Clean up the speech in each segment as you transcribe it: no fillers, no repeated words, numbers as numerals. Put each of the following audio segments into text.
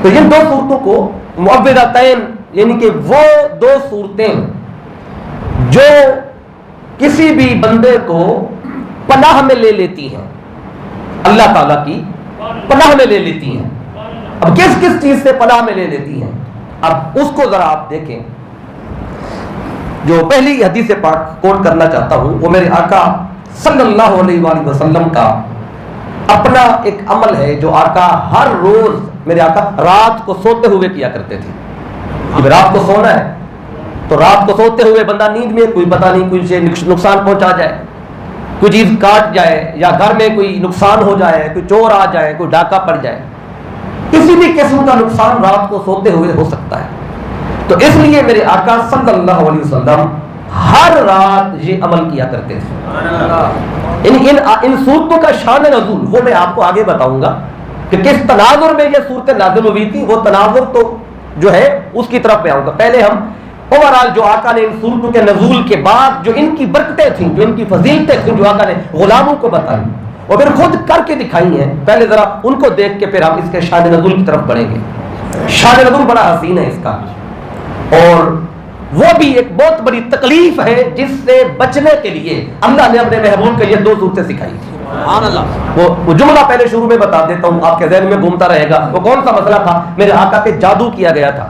تو ان دو صورتوں کو معوذتین یعنی کہ وہ دو صورتیں جو کسی بھی بندے کو پناہ میں لے لیتی ہیں، اللہ تعالیٰ کی پناہ میں لے لیتی ہیں۔ اب کس کس چیز سے پناہ میں لے لیتی ہیں، اب اس کو ذرا آپ دیکھیں۔ جو پہلی حدیث پاک کوٹ کرنا چاہتا ہوں وہ میرے آقا صلی اللہ علیہ وآلہ وسلم کا اپنا ایک عمل ہے جو آقا ہر روز میرے آقا رات کو سوتے ہوئے کیا کرتے تھے۔ اب رات کو سونا ہے تو رات کو سوتے ہوئے بندہ نیند میں کوئی پتہ نہیں کوئی سے نقصان پہنچا جائے، کوئی چیز کاٹ جائے، یا گھر میں کوئی نقصان ہو جائے، کوئی چور آ جائے، کوئی ڈاکہ پڑ جائے، کسی بھی قسم کا نقصان رات کو سوتے ہوئے ہو سکتا ہے۔ تو اس لیے میرے آقا صلی اللہ علیہ وسلم ہر رات یہ عمل کیا کرتے تھے۔ ان صورتوں کا شان نزول وہ میں آپ کو آگے بتاؤں گا کہ کس تناظر میں یہ صورتیں نازل ہوئی تھی، وہ تناظر تو جو ہے اس کی طرف میں آؤں گا۔ پہلے ہم اوورال جو آقا نے ان صورتوں کے نزول کے بعد جو ان کی برکتیں تھیں، جو ان کی فضیلتیں تھیں، جو آقا نے غلاموں کو بتائی اور پھر خود کر کے دکھائی ہیں، پہلے ذرا ان کو دیکھ کے پھر ہم اس کے شان نزول کی طرف بڑھیں گے۔ شان نزول بڑا حسین ہے اس کا، اور وہ بھی ایک بہت بڑی تکلیف ہے جس سے بچنے کے لیے اللہ نے اپنے محبوب کو یہ دو صورتیں سکھائی تھی۔ سبحان اللہ۔ وہ جملہ پہلے شروع میں بتا دیتا ہوں، آپ کے ذہن میں گھومتا رہے گا۔ وہ کون سا مسئلہ تھا؟ میرے آقا پہ جادو کیا گیا تھا،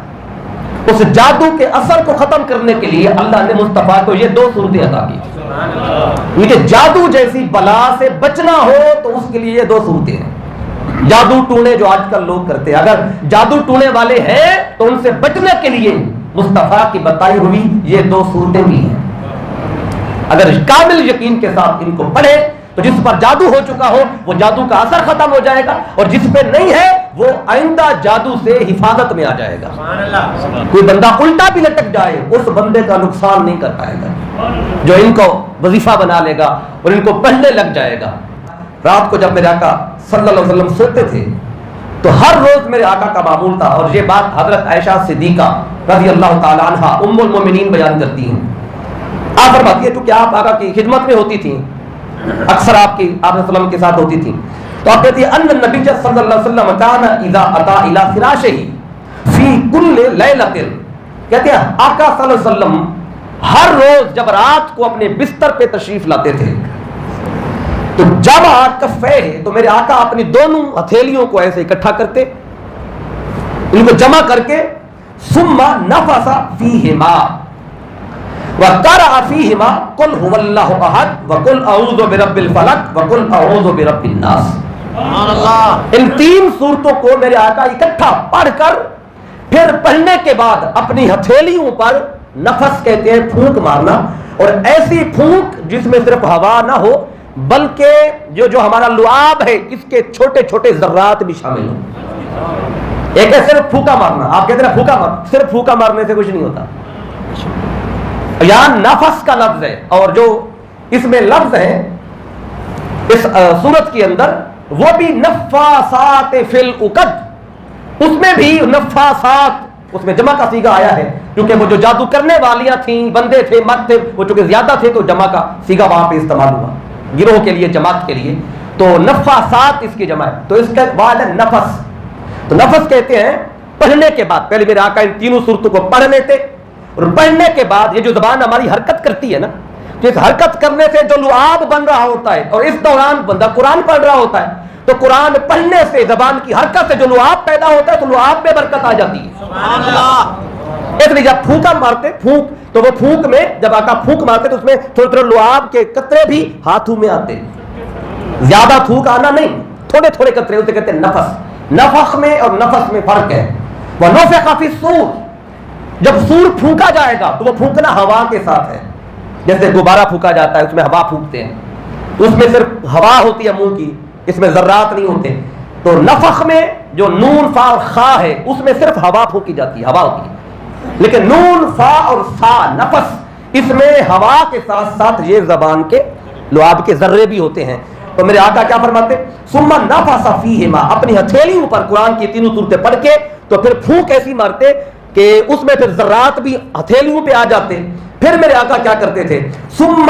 اس جادو کے اثر کو ختم کرنے کے لیے اللہ نے مصطفیٰ کو یہ دو صورتیں عطا کی تھی کہ جادو جیسی بلا سے بچنا ہو تو اس کے لیے یہ دو صورتیں ہیں۔ جادو ٹونے جو آج کل لوگ کرتے ہیں، اگر جادو ٹونے والے ہیں تو ان سے بچنے کے لیے مصطفیٰ کی بتائی ہوئی یہ دو صورتیں بھی ہیں۔ اگر کامل یقین کے ساتھ ان کو پڑھے تو جس پر جادو ہو چکا ہو وہ جادو کا اثر ختم ہو جائے گا، اور جس پہ نہیں ہے وہ آئندہ جادو سے حفاظت میں آ جائے گا۔ کوئی بندہ الٹا بھی لٹک جائے اس بندے کا نقصان نہیں کر پائے گا، جو ان کو وظیفہ بنا لے گا اور ان کو پڑھنے لگ جائے گا۔ رات کو جب میرے آقا صلی اللہ علیہ وسلم سوتے تھے تو ہر روز میرے آقا کا معمول تھا، اور یہ بات حضرت عائشہ صدیقہ رضی اللہ تعالی عنہا ام المومنین بیان کرتی ہیں۔ آپ فرماتی ہے چونکہ آپ آقا کی خدمت میں ہوتی تھیں، اکثر آپ صلی اللہ علیہ وسلم کے ساتھ ہوتی تھیں، تو آپ کہتی ہے ان النبی صلی اللہ علیہ وسلم کان اذا اتی الی فراشہ فی کل لیلۃ، کہتے ہیں آقا صلی اللہ علیہ وسلم ہر روز جب رات کو اپنے بستر پہ تشریف لاتے تھے تو جمع کفیہ، تو میرے آقا اپنی دونوں ہتھیلیوں کو ایسے اکٹھا کرتے، ان کو جمع کر کے ثم نفث فیہما وقرأ فیہما قل هو اللہ احد وقل اعوذ برب الفلق وقل اعوذ برب الناس۔ سبحان اللہ۔ ان تین صورتوں کو میرے آقا اکٹھا پڑھ کر پھر پڑھنے کے بعد اپنی ہتھیلیوں پر نفس کہتے ہیں پھونک مارنا، اور ایسی پھونک جس میں صرف ہوا نہ ہو بلکہ جو ہمارا لعاب ہے اس کے چھوٹے چھوٹے ذرات بھی شامل ہوں۔ ایک ہے صرف پھونکا مارنا، آپ کہتے ہیں پھونکا مار، صرف پھونکا مارنے سے کچھ نہیں ہوتا، یہاں نفس کا لفظ ہے، اور جو اس میں لفظ ہے اس سورت کے اندر وہ بھی نفاسات فی العقد، اس میں بھی نفاسات، اس میں جمع کا صیغہ آیا ہے کیونکہ وہ جو جادو کرنے والیاں تھیں، بندے تھے، مرد تھے، وہ چونکہ زیادہ تھے تو جمع کا صیغہ وہاں پہ استعمال ہوا گروہ کے لیے، جماعت کے لیے، تو نفاسات اس کی جمع ہے، تو اس کا بعد ہے نفس۔ تو نفس کہتے ہیں پڑھنے کے بعد، پہلے میرے آقا ان تینوں صورتوں کو پڑھ لیتے، اور پڑھنے کے بعد یہ جو زبان ہماری حرکت کرتی ہے نا، تو اس حرکت کرنے سے جو لعاب بن رہا ہوتا ہے، اور اس دوران بندہ قرآن پڑھ رہا ہوتا ہے، تو قرآن پڑھنے سے زبان کی حرکت سے جو لعاب پیدا ہوتا ہے تو لعاب میں برکت آ جاتی ہے۔ سبحان اللہ۔ اس لیے جب پھونکا مارتے، پھونک، تو وہ پھونک میں جب آقا پھونک مارتے تو اس میں تھوڑے تھوڑے لعاب کے قطرے بھی ہاتھوں میں آتے، زیادہ پھونک آنا نہیں، تھوڑے تھوڑے قطرے، اسے کہتے ہیں نفس۔ نفخ میں اور نفس میں فرق ہے۔ وَنُفِخَ فِي الصُّورِ، جب سور پھونکا جائے گا تو وہ پھونکنا ہوا کے ساتھ ہے، جیسے غبارہ پھونکا جاتا ہے اس میں ہوا پھونکتے ہیں، اس میں صرف ہوا ہوتی ہے منہ کی، اس میں ذرات نہیں ہوتے۔ تو نفخ میں جو نون فا اور خا ہے اس میں صرف ہوا پھونکی جاتی ہے، ہوا ہوتی ہے، لیکن نون فا اور سا نفس اس میں ہوا کے ساتھ ساتھ یہ زبان کے لعاب کے ذرے بھی ہوتے ہیں۔ تو میرے آقا کیا فرماتے؟ ثم نفث فیہما، اپنی ہتھیلیوں پر قرآن کی تینوں صورتیں پڑھ کے تو پھر پھونک ایسی مارتے کہ اس میں پھر ذرات بھی ہتھیلیوں پہ آ جاتے۔ پھر میرے آقا کیا کرتے تھے؟ ثم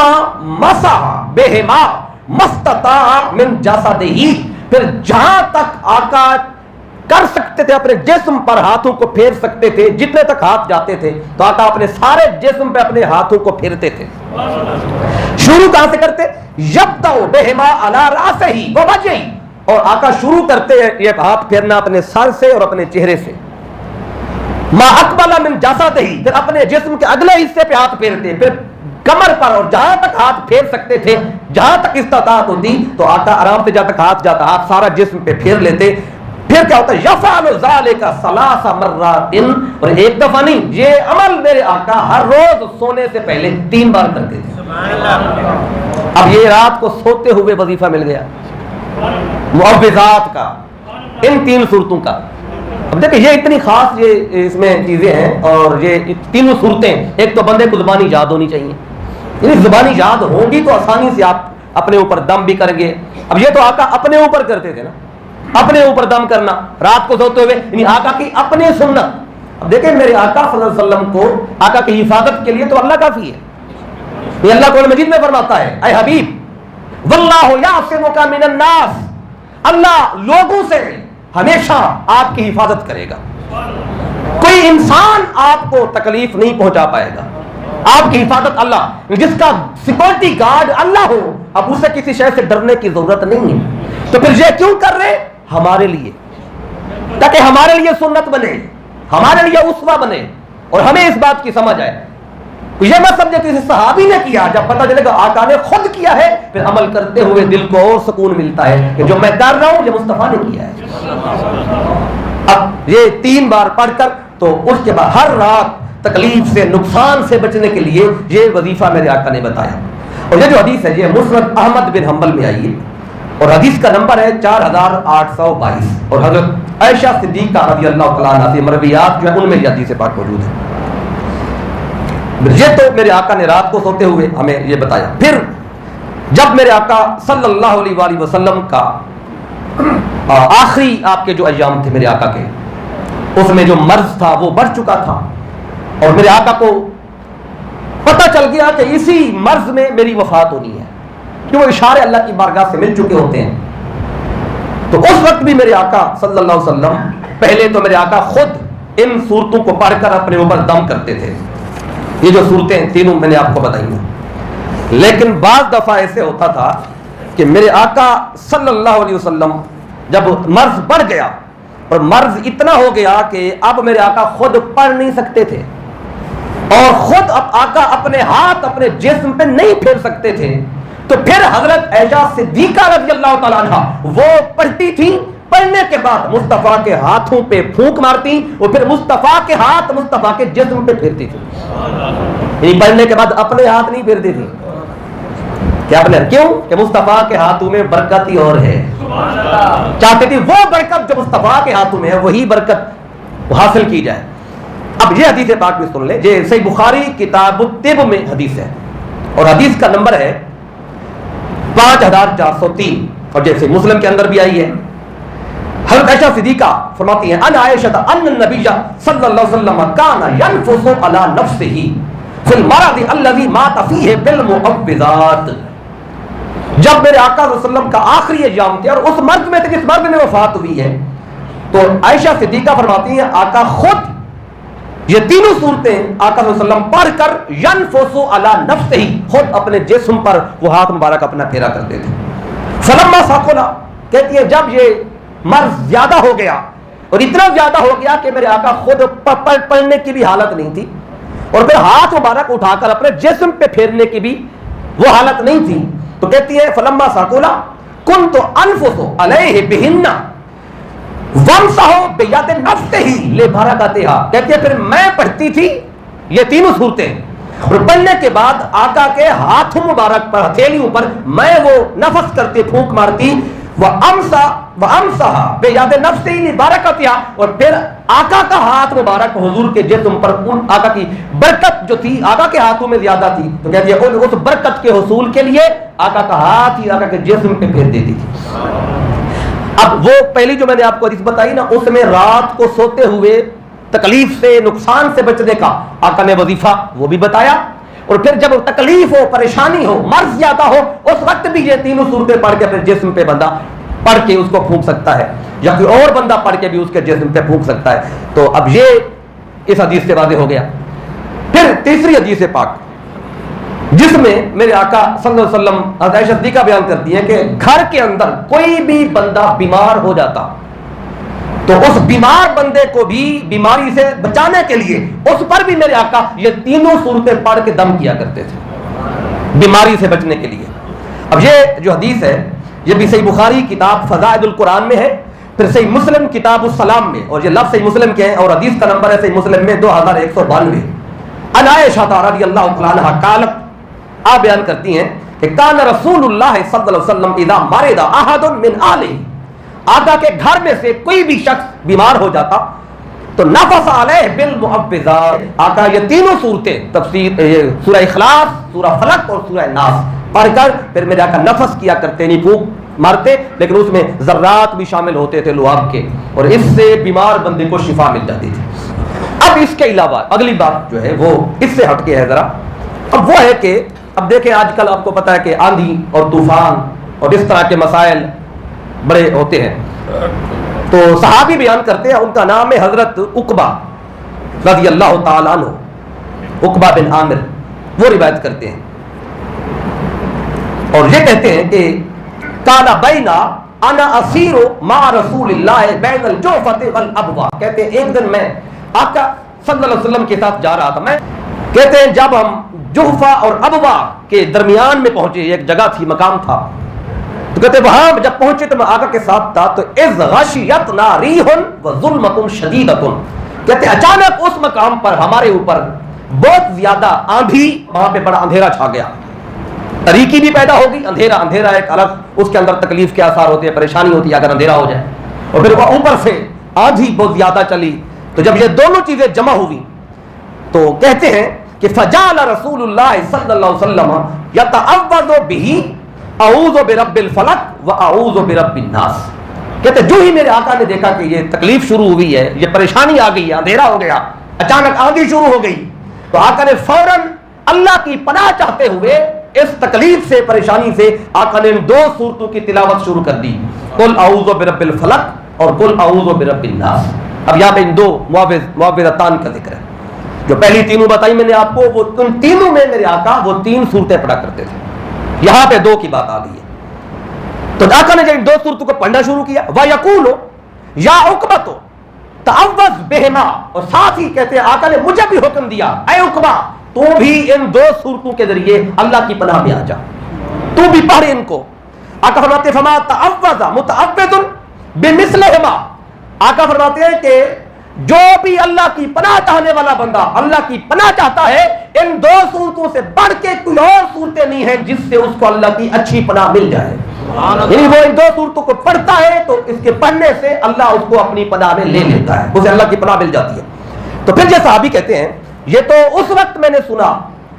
مسح بہما مستطاع من جسدہ، پھر جہاں تک آقا کر سکتے تھے اپنے جسم پر ہاتھوں کو پھیر سکتے تھے جتنے تک ہاتھ جاتے تھے تو آقا اپنے سارے جسم پہ اپنے ہاتھوں کو پھیرتے تھے. شروع کہاں سے کرتے؟ یبدأ بہما علی رأسہ ووجہہ، اور آقا شروع کرتے یہ ہاتھ پھیرنا اپنے سر سے اور اپنے چہرے سے. ما اقبل من جسدہ، پھر اپنے جسم کے اگلے حصے پہ ہاتھ پھیرتے، پھر کمر پر، اور جہاں تک ہاتھ پھیر سکتے تھے، جہاں تک استطاعت ہوتی تو آقا آرام سے جہاں تک ہاتھ جاتا ہاتھ سارا جسم پہ پھیر لیتے. پھر کیا ہوتا ہے؟ یفعل ذلک ثلاث مرات، اور ایک دفعہ نہیں، یہ عمل میرے آقا ہر روز سونے سے پہلے 3 بار کرتے تھے. اب یہ رات کو سوتے ہوئے وظیفہ مل گیا معوذات کا، ان 3 صورتوں کا. اب دیکھیں یہ اتنی خاص یہ اس میں چیزیں ہیں، اور یہ تینوں صورتیں، ایک تو بندے کو زبانی یاد ہونی چاہیے، یعنی زبانی یاد ہوگی تو آسانی سے آپ اپنے اوپر دم بھی کریں گے. اب یہ تو آقا اپنے اوپر کرتے تھے نا، اپنے اوپر دم کرنا رات کو سوتے ہوئے، یعنی آقا کی اپنے سنت. اب دیکھیں میرے آقا صلی اللہ علیہ وسلم کو آقا کی حفاظت کے لیے تو اللہ کافی ہے. یہ اللہ قرآن مجید میں فرماتا ہے، اے حبیب واللہ یعصمک من الناس، اللہ لوگوں سے ہمیشہ آپ کی حفاظت کرے گا. کوئی انسان آپ کو تکلیف نہیں پہنچا پائے گا. آپ کی حفاظت اللہ، جس کا سیکورٹی گارڈ اللہ ہو، اب اسے کسی شے سے ڈرنے کی ضرورت نہیں ہے. تو پھر یہ کیوں کر رہے؟ ہمارے لیے، تاکہ ہمارے لیے سنت بنے، ہمارے لیے اسوہ بنے، اور ہمیں اس بات کی سمجھ آئے. یہ مت سمجھے کسی صحابی نے کیا، جب پتہ چلے گا آقا نے خود کیا ہے، پھر عمل کرتے ہوئے دل کو اور سکون ملتا ہے کہ جو میں کر رہا ہوں یہ مصطفیٰ نے کیا ہے. اب یہ 3 بار پڑھ کر تو اس کے بعد ہر رات تکلیف سے، نقصان سے بچنے کے لیے یہ وظیفہ میرے آقا نے بتایا. اور یہ جو حدیث ہے یہ مسند احمد بن حنبل میں آئی ہے، اور حدیث کا نمبر ہے 4822، اور حضرت عائشہ صدیقہ رضی اللہ تعالیٰ عنہا سے مرویات جو ہیں ان میں یہ حدیث پاک موجود ہے. یہ تو میرے آقا نے رات کو سوتے ہوئے ہمیں یہ بتایا. پھر جب میرے آقا صلی اللہ علیہ وآلہ وسلم کا آخری آپ کے جو ایام تھے میرے آقا کے، اس میں جو مرض تھا وہ بڑھ چکا تھا، اور میرے آقا کو پتہ چل گیا کہ اسی مرض میں میری وفات ہونی ہے، کہ وہ اشارے اللہ کی بارگاہ سے مل چکے ہوتے ہیں. تو اس وقت بھی میرے آقا صلی اللہ علیہ وسلم پہلے تو میرے آقا خود ان صورتوں کو پڑھ کر اپنے اوپر دم کرتے تھے. یہ جو صورتیں تینوں میں نے آپ کو بتائی ہیں، لیکن بعض دفعہ ایسے ہوتا تھا کہ میرے آقا صلی اللہ علیہ وسلم جب مرض بڑھ گیا اور مرض اتنا ہو گیا کہ اب میرے آقا خود پڑھ نہیں سکتے تھے، اور خود اب آقا اپنے ہاتھ اپنے جسم پہ نہیں پھیر سکتے تھے، تو پھر حضرت عائشہ صدیقہ رضی اللہ تعالیٰ عنہ وہ پڑھتی تھی. پڑھنے کے بعد مصطفیٰ کے ہاتھوں پہ پھونک مارتی، اور پھر مصطفیٰ کے ہاتھ مصطفیٰ کے جسم پہ پھیرتی تھی. یعنی پڑھنے کے بعد اپنے ہاتھ نہیں پھیرتی تھی. کیا اپنے؟ کیوں؟ کہ مصطفیٰ کے ہاتھوں میں برکت ہی اور ہے. چاہتے تھی وہ برکت جو مصطفیٰ کے ہاتھوں میں ہے وہی برکت حاصل کی جائے. اب یہ حدیث پاک میں سن لیں، یہ صحیح بخاری کتاب الطب میں حدیث ہے، اور حدیث کا نمبر ہے 5403، اور جیسے مسلم کے اندر بھی آئی ہے. حضرت عائشہ صدیقہ فرماتی ہیں ان عائشہ ان النبی صلی اللہ علیہ وسلم کان ينفث على نفسه في المرض الذي مات فيه بالمعوذات. جب میرے آقا صلی اللہ علیہ وسلم کا آخری ایام تھے اور اس مرض میں تھے جس مرض میں وفات ہوئی ہے، تو عائشہ صدیقہ فرماتی ہیں آقا خود یہ تینوں صورتیں آقا صلی اللہ علیہ وسلم پڑھ کر ينفث على نفسه، خود اپنے جسم پر وہ ہاتھ مبارک اپنا پھیرا کرتے تھے. فلما ثقل، کہتی ہے جب یہ مرض زیادہ ہو گیا اور اتنا زیادہ ہو گیا کہ میرے آقا خود پڑھنے کی بھی حالت نہیں تھی، اور پھر ہاتھ مبارک اٹھا کر اپنے جسم پہ پھیرنے کی بھی وہ حالت نہیں تھی، تو کہتی ہے فلما ثقلا كنت انفث علیہ بہن وامسح بید نفسہ لبرکتها. کہتی ہے پھر میں پڑھتی تھی یہ تینوں صورتیں، اور پڑھنے کے بعد آقا کے ہاتھ مبارک پر، ہتھیلیوں پر میں وہ نفس کرتی، پھونک مارتی، وَأَمْسَحَ بِيَدِ نَفْسِهِ لِبَرَكَتِهَا، اور پھر آقا کا ہاتھ مبارک حضور کے جسم پر، ان آقا کی برکت جو تھی آقا کے ہاتھوں میں زیادہ تھی، تو کہتی ہے اس برکت کے حصول کے لیے آقا کا ہاتھ ہی آقا کے جسم پہ پھیر دیتی تھی. اب وہ پہلی جو میں نے آپ کو حدیث بتائی نا، اس میں رات کو سوتے ہوئے تکلیف سے، نقصان سے بچنے کا آقا نے وظیفہ وہ بھی بتایا، اور پھر جب تکلیف ہو، پریشانی ہو، مرض زیادہ ہو، اس وقت بھی یہ تینوں صورتیں پڑھ کے اپنے جسم پہ بندہ پڑھ کے اس کو پھونک سکتا ہے یا کوئی اور بندہ پڑھ کے بھی اس کے جسم پہ پھونک سکتا ہے. تو اب یہ اس حدیث سے واضح ہو گیا. پھر تیسری حدیث پاک جس میں میرے آقا صلی اللہ علیہ وسلم حضرت عائشہ صدیقہ بیان کرتی ہیں کہ گھر کے اندر کوئی بھی بندہ بیمار ہو جاتا تو اس بیمار بندے کو بھی بیماری سے بچانے کے لیے اس پر بھی میرے آقا یہ تینوں صورتیں پڑھ کے دم کیا کرتے تھے بیماری سے بچنے کے لیے. اب یہ جو حدیث ہے یہ بھی صحیح بخاری کتاب فضائل القرآن میں ہے, پھر صحیح مسلم کتاب السلام میں, اور یہ لفظ صحیح مسلم کے ہیں اور حدیث کا نمبر ہے صحیح مسلم میں 2192. عن عائشہ رضی اللہ تعالی عنہا قالت, آپ بیان کرتی ہیں کہ کان رسول اللہ صلی اللہ علیہ وسلم اذا مرض احد من اہلہ, آقا کے گھر میں سے کوئی بھی شخص بیمار ہو جاتا تو نفث علیہ بالمعوذات, آقا یہ تینوں صورتیں تفسیر سورہ اخلاص, سورہ فلق اور سورہ ناس پڑھ کر پھر میرے آقا نفس کیا کرتے, نہیں پھونک مارتے, لیکن اس میں ذرات بھی شامل ہوتے تھے لعاب کے, اور اس سے بیمار بندے کو شفا مل جاتی تھی. اب اس کے علاوہ اگلی بات جو ہے وہ اس سے ہٹ کے ہے ذرا, اب وہ ہے کہ اب دیکھیں آج کل آپ کو پتا ہے کہ آندھی اور طوفان اور اس طرح کے مسائل بڑے ہوتے ہیں. تو صحابی بیان کرتے ہیں, ان کا نام ہے حضرت عقبہ رضی اللہ تعالیٰ عنہ, عقبہ بن عامر, وہ روایت کرتے ہیں اور یہ کہتے ہیں کہ کانا بینا انا اسیر مع رسول اللہ بین الجوفۃ والابوا, کہتے ہیں ایک دن میں آقا صلی اللہ علیہ وسلم کے ساتھ جا رہا تھا میں, کہتے ہیں جب ہم جوفہ اور ابوا کے درمیان میں پہنچے, ایک جگہ تھی مقام تھا, تو کہتے وہاں جب پہنچے تو میں آقا کے ساتھ تھا, تو اذ غشیتنا ریح وظلمۃ شدیدۃ, کہتے اچانک اس مقام پر ہمارے اوپر بہت زیادہ آندھی, وہاں پہ بڑا اندھیرا چھا گیا, تاریکی بھی پیدا ہوگی, اندھیرا ایک الگ, اس کے اندر تکلیف کے آثار ہوتے ہیں, پریشانی ہوتی ہے اگر اندھیرا ہو جائے, اور پھر وہ اوپر سے آندھی بہت زیادہ چلی. تو جب یہ دونوں چیزیں جمع ہوئی تو کہتے ہیں کہ فجعل رسول اللہ صلی اللہ علیہ وسلم یتعوذ بہ اعوذ برب الفلق واعوذ برب الناس, کہتے جو ہی میرے آقا نے دیکھا کہ یہ تکلیف شروع ہوئی ہے, یہ پریشانی آ گئی ہے, اندھیرا ہو گیا, اچانک آندھی شروع ہو گئی, تو آقا نے فوراً اللہ کی پناہ چاہتے ہوئے اس تکلیف سے, پریشانی سے آقا نے ان دو صورتوں کی تلاوت شروع کر دی, قل اعوذ برب الفلق اور قل اعوذ برب الناس. اب یہاں پہ ان دو معوذتان کا ذکر ہے, جو پہلی تینوں بتائی میں نے آپ کو, وہ ان تینوں میں میرے آقا وہ تین صورتیں پڑھا کرتے تھے, یہاں پہ دو کی بات آ گئی ہے. تو آقا نے جب ان دو صورتوں کو پڑھنا شروع کیا, وَيَقُولُ يَا عُقْبَةُ تَعَوَّذْ بِهِمَا, اور ساتھ ہی کہتے ہیں آقا نے مجھے بھی حکم دیا, اے عقبہ تو بھی ان دو صورتوں کے ذریعے اللہ کی پناہ میں آ جا, تو بھی پڑھ ان کو. آقا فرماتے فما تعوذ متعوذ بمثلهما, آقا فرماتے ہیں کہ جو بھی اللہ کی پناہ چاہنے والا بندہ اللہ کی پناہ چاہتا ہے, ان دو صورتوں سے بڑھ کے کوئی اور صورتیں نہیں ہیں جس سے اس کو اللہ کی اچھی پناہ مل جائے. یعنی وہ ان دو صورتوں کو پڑھتا ہے تو اس کے پڑھنے سے اللہ اس کو اپنی پناہ میں لے لیتا ہے, اسے اللہ کی پناہ مل جاتی ہے. تو پھر یہ صحابی کہتے ہیں یہ تو اس وقت میں نے سنا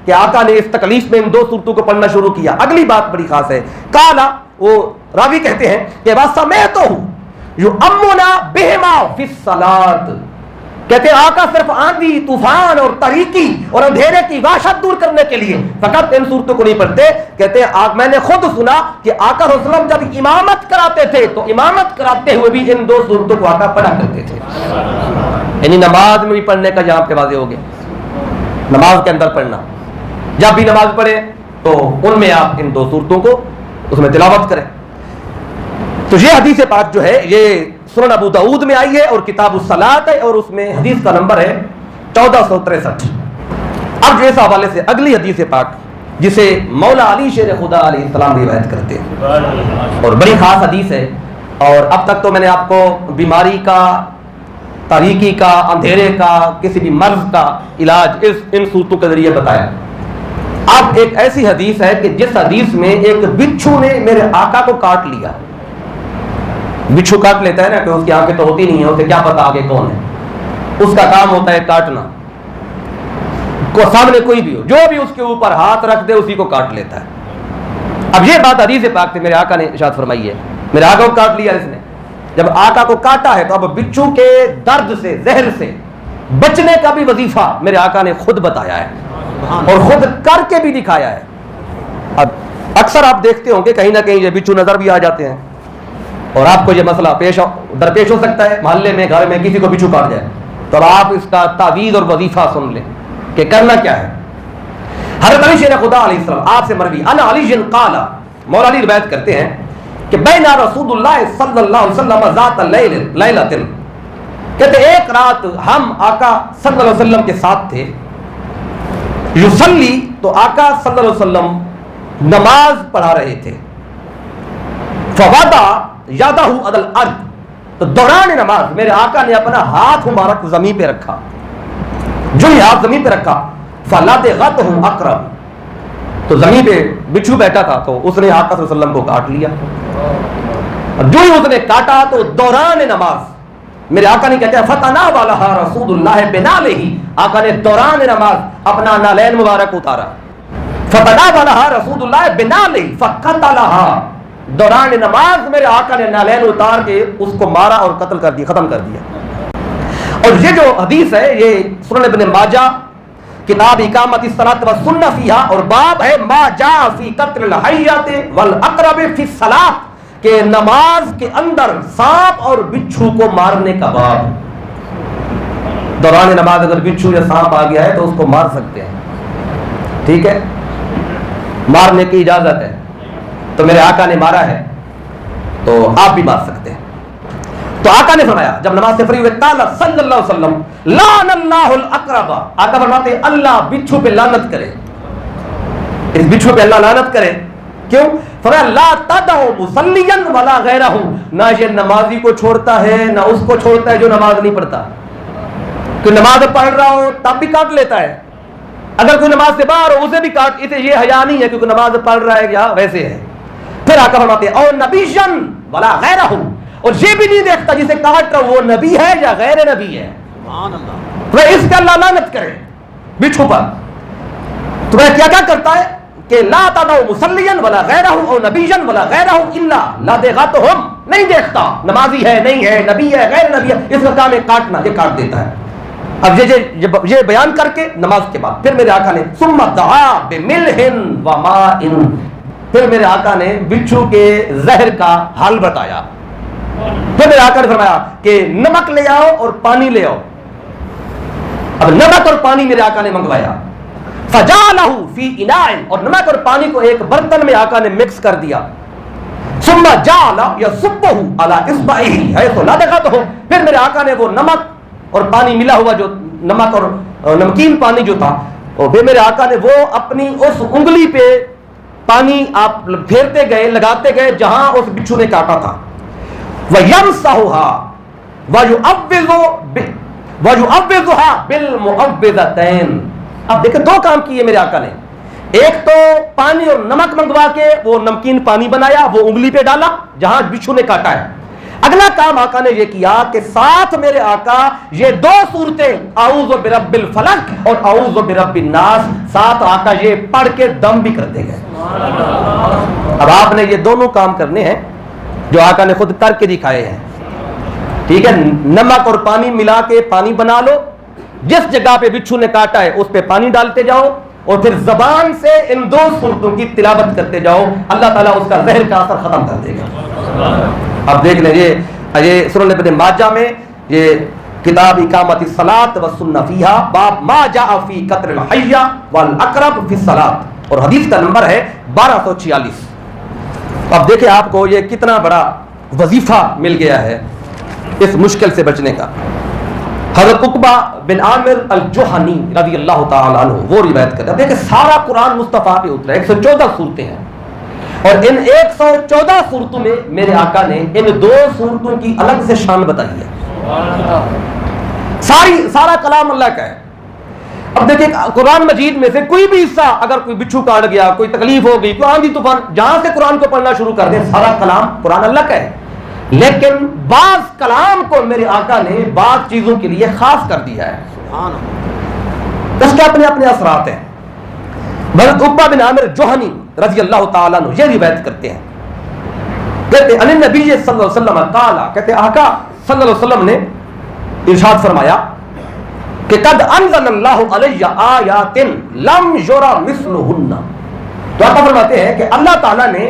کہ آقا نے اس تکلیف میں ان دو صورتوں کو پڑھنا شروع کیا. اگلی بات بڑی خاص ہے, کالا, وہ راوی کہتے ہیں کہ وَسَمِعْتُهُ يُؤَمُّنَا بِهِمَا فِي الصَّلَاةِ, کہتے ہیں آقا صرف آندھی, طوفان اور تاریکی اور اندھیرے کی وحشت دور کرنے کے لیے فقط ان صورتوں کو نہیں پڑھتے. کہتے ہیں میں نے خود سنا کہ آقا صلی اللہ علیہ وسلم جب امامت کراتے تھے تو امامت کراتے ہوئے بھی ان دو صورتوں کو آقا پڑھا کرتے تھے. یعنی نماز میں بھی پڑھنے کا یہاں پہ واضح ہو گیا, نماز کے اندر پڑھنا, جب بھی نماز پڑھے تو ان میں آپ ان دو صورتوں کو اس میں تلاوت کریں. تو یہ حدیث پاک جو ہے یہ سنن ابو داؤد میں آئی ہے اور کتاب الصلاۃ ہے, اور اس میں حدیث کا نمبر ہے 1463. اب جو اس حوالے سے اگلی حدیث پاک جسے مولا علی شیر خدا علیہ السلام روایت کرتے ہیں اور بڑی خاص حدیث ہے, اور اب تک تو میں نے آپ کو بیماری کا, تاریکی کا, اندھیرے کا, کسی بھی مرض کا علاج ان صورتوں کے ذریعے بتایا. اب ایک ایسی حدیث ہے کہ جس حدیث میں ایک بچھو نے میرے آقا کو کاٹ لیا. بچھو کاٹ لیتا ہے نا, کہ اس کی آنکھیں تو ہوتی نہیں ہیں, اسے کیا پتا آگے کون ہے, اس کا کام ہوتا ہے کاٹنا, کو سامنے کوئی بھی ہو, جو بھی اس کے اوپر ہاتھ رکھ دے اسی کو کاٹ لیتا ہے. اب یہ بات حدیث پاک سے میرے آقا نے ارشاد فرمائی ہے, میرے آقا کو کاٹ لیا اس نے, جب آقا کو کاٹا ہے تو اب بچھو کے درد سے, زہر سے بچنے کا بھی وظیفہ میرے آقا نے خود بتایا ہے اور خود کر کے بھی دکھایا ہے. اب اکثر آپ دیکھتے ہوں کہ کہیں نہ کہیں یہ بچھو نظر بھی آ جاتے ہیں, اور آپ کو یہ مسئلہ درپیش ہو سکتا ہے محلے میں گھر میں کسی کو بچھو کاٹ جائے تو اب آپ اس کا تعویذ اور وظیفہ سن لیں کہ کرنا کیا ہے. حضرت علی شیر خدا علیہ السلام آپ سے مروی انا علی قال مولا علی روایت کرتے ہیں کہ بینا رسول اللہ صلی اللہ علیہ وسلم ذات لیلۃ کہتے ایک رات ہم آقا صلی اللہ علیہ وسلم کے ساتھ تھے. یصلی تو آقا صلی اللہ علیہ وسلم نماز پڑھا رہے تھے. فوضع یدہ علی الارض تو دوران نماز میرے آقا نے اپنا ہاتھ مبارک زمین پہ رکھا. جو ہی ہاتھ زمین پہ رکھا فلدغتہ اقرب تو زمین پہ بچھو بیٹھا تھا تو اس نے آقا صلی اللہ علیہ وسلم کو کاٹ لیا. جو ہی اس نے کاٹا تو دوران نماز میرے آقا نے کہتے ہیں فتناولھا رسول اللہ بنعلہ آقا نے دوران نماز اپنا نالین مبارک اتارا. فتناولھا رسول اللہ بنعلہ فقتلھا دوران نماز میرے آقا نے نالین اتار کے اس کو مارا اور قتل کر دیا ختم کر دیا. اور یہ جو حدیث ہے یہ سنن ابن ماجہ کتاب اقامت الصلاۃ والسنہ فیہا اور باب ہے ما جاء فی قتل الحیۃ والاقرب فی الصلاۃ کہ نماز کے اندر سانپ اور بچھو کو مارنے کا باب. دوران نماز اگر بچھو یا سانپ آ گیا ہے تو اس کو مار سکتے ہیں. ٹھیک ہے مارنے کی اجازت ہے. تو میرے آقا نے مارا ہے تو آپ بھی مار سکتے ہیں. تو آقا نے فرمایا جب نماز سے فری ہوئے قال صلی اللہ علیہ وسلم لعن اللہ الاقرب آقا فرماتے ہیں اللہ بچھو پہ لعنت کرے. اس بچھو پہ اللہ لعنت کرے. کیوں؟ فرمایا لا تدعوا مصلیا ولا غیرہ نہ یہ نمازی کو چھوڑتا ہے نہ اس کو چھوڑتا ہے جو نماز نہیں پڑھتا. کوئی نماز پڑھ رہا ہو تب بھی کاٹ لیتا ہے. اگر کوئی نماز سے باہر ہو اسے بھی کاٹ. اسے یہ حیا نہیں ہے کیونکہ نماز پڑھ رہا ہے کیا ویسے ہے. پھر آقا فرماتے ہیں اور نبیًا ولا غیرہ اور یہ بھی نہیں دیکھتا جسے کاٹ رہا وہ نبی ہے یا غیر نبی ہے. سبحان اللہ. اس کا اللہ لعنت کرے بچھو پر. تو وہ کیا کرتا ہے کہ لا تدعوا مصلیا ولا غیرہ اور نبیًا ولا غیرہ الا لدغتہم نہیں دیکھتا نمازی ہے نہیں ہے نبی ہے غیر نبی ہے اس کا کام ہے کاٹنا. یہ کاٹ دیتا ہے. اب یہ بیان کر کے نماز کے بعد پھر میرے آقا نے ثم دعا بملح وماء پھر میرے آقا نے بچھو کے زہر کا حل بتایا. پھر میرے آقا نے فرمایا کہ نمک لے آؤ اور پانی لے آؤ. اب نمک اور پانی میرے آقا نے منگوایا. فجعلہ فی اناء اور نمک اور پانی کو ایک برتن میں آقا نے مکس کر دیا. ثم جعل یصبہ علی اصبعہ حیث لدغتہ پھر میرے آقا نے وہ نمک اور پانی ملا ہوا جو نمک اور نمکین پانی جو تھا پھر میرے آقا نے وہ اپنی اس انگلی پہ پانی آپ پھیرتے گئے لگاتے گئے جہاں اس بچھو نے کاٹا تھا. وَيَمْسَحُهَا وَيُعَوِّذُهَا بِالْمُعَوِّذَتَيْن اب دیکھیں دو کام کیے میرے آقا نے. ایک تو پانی اور نمک منگوا کے وہ نمکین پانی بنایا وہ انگلی پہ ڈالا جہاں بچھو نے کاٹا ہے. اگلا کام آقا نے یہ کیا کہ ساتھ میرے آقا یہ دو صورتیں اعوذ برب الفلق اور اعوذ برب الناس ساتھ آقا یہ پڑھ کے دم بھی کرتے گئے. اب آپ نے یہ دونوں کام کرنے ہیں جو آقا نے خود کر کے دکھائے ہیں. ٹھیک ہے نمک اور پانی ملا کے پانی بنا لو جس جگہ پہ بچھو نے کاٹا ہے اس پہ پانی ڈالتے جاؤ اور پھر زبان سے ان دو صورتوں کی تلاوت کرتے جاؤ اللہ تعالیٰ اس کا زہر کا اثر ختم کر دے گا. اب دیکھ لیں یہ سنن ابن ماجہ میں یہ کتاب اقامت الصلاۃ والسنہ فیہا باب ما جاء فی قتل الحیۃ والاقرب فی الصلاۃ اور حدیث کا نمبر ہے 1246. اب دیکھیں آپ کو یہ کتنا بڑا وظیفہ مل گیا ہے اس مشکل سے بچنے کا. حضرت عقبہ بن عامر الجہنی رضی اللہ تعالی عنہ وہ روایت کرتے ہیں. دیکھیں سارا قرآن مصطفیٰ پہ اترا 114 صورتیں ہیں اور ان 114 صورتوں میں میرے آقا نے ان دو صورتوں کی الگ سے شان بتائی ہے. سارا کلام اللہ کا ہے. اب دیکھیں قرآن مجید میں سے کوئی بھی حصہ اگر کوئی بچھو کاٹ گیا کوئی تکلیف ہو گئی کوئی آندھی طوفان جہاں سے قرآن کو پڑھنا شروع کر دیں سارا کلام قرآن اللہ کا ہے. لیکن بعض کلام کو میرے آقا نے بعض چیزوں کے لیے خاص کر دیا ہے. اس کے اپنے اپنے اثرات ہیں. حضرت عقبہ بن عامر جوہنی رضی اللہ تعالیٰ عنہ یہ روایت کرتے ہیں کہتے ان نبی صلی اللہ علیہ وسلم قال کہتے آقا صلی اللہ علیہ وسلم نے ارشاد فرمایا کہ قد انزل اللہ علی آیات لم یرى مثلہن. تو آقا فرماتے ہیں کہ اللہ تعالیٰ نے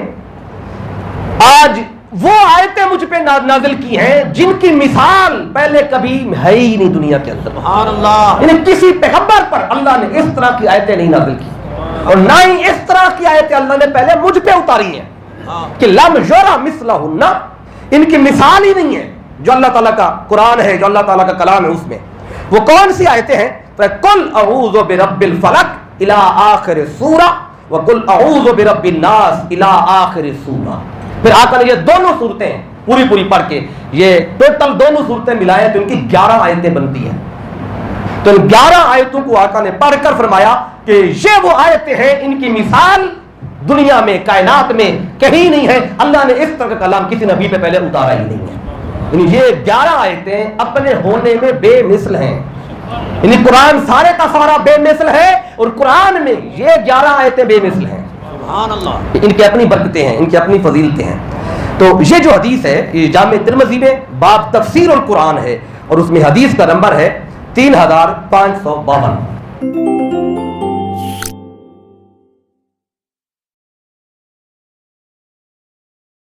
آج وہ آیتیں مجھ پہ نازل کی ہیں جن کی مثال پہلے کبھی ہے ہی نہیں دنیا کے اندر. سبحان اللہ. یعنی کسی پیغمبر پر اللہ نے اس طرح کی آیتیں نہیں نازل کی, اور نہ ہی اس طرح کی آیتیں اللہ نے پہلے مجھ پہ اتاری ہیں کہ لم یرا مثلہن, ان کی مثال ہی نہیں ہے. جو اللہ تعالیٰ کا قرآن ہے, جو اللہ تعالیٰ کا کلام ہے, اس میں وہ کون سی آیتیں ہیں؟ قل اعوذ برب الفلق الی آخر سورہ وقل اعوذ برب الناس الی آخر سورہ. پھر آقا نے یہ دونوں صورتیں پوری پڑھ کے, یہ ٹوٹل دونوں صورتیں ملائے تو ان کی 11 آیتیں بنتی ہیں. تو ان 11 آیتوں کو آقا نے پڑھ کر فرمایا کہ یہ وہ آیتیں ہیں, ان کی مثال دنیا میں, کائنات میں کہیں نہیں ہے. اللہ نے اس طرح کا کلام کسی نبی پہ پہلے اتارا ہی نہیں ہے. یعنی یہ 11 آیتیں اپنے ہونے میں بے مثل ہیں. یعنی قرآن سارے کا سارا بے مثل ہے, اور قرآن میں یہ 11 آیتیں بے مثل ہیں. سبحان اللہ. ان کی اپنی برکتیں ہیں, ان کی اپنی فضیلتیں ہیں. تو یہ جو حدیث ہے یہ جامع ترمذی میں باب تفسیر القرآن ہے, اور اس میں حدیث کا نمبر ہے 3552.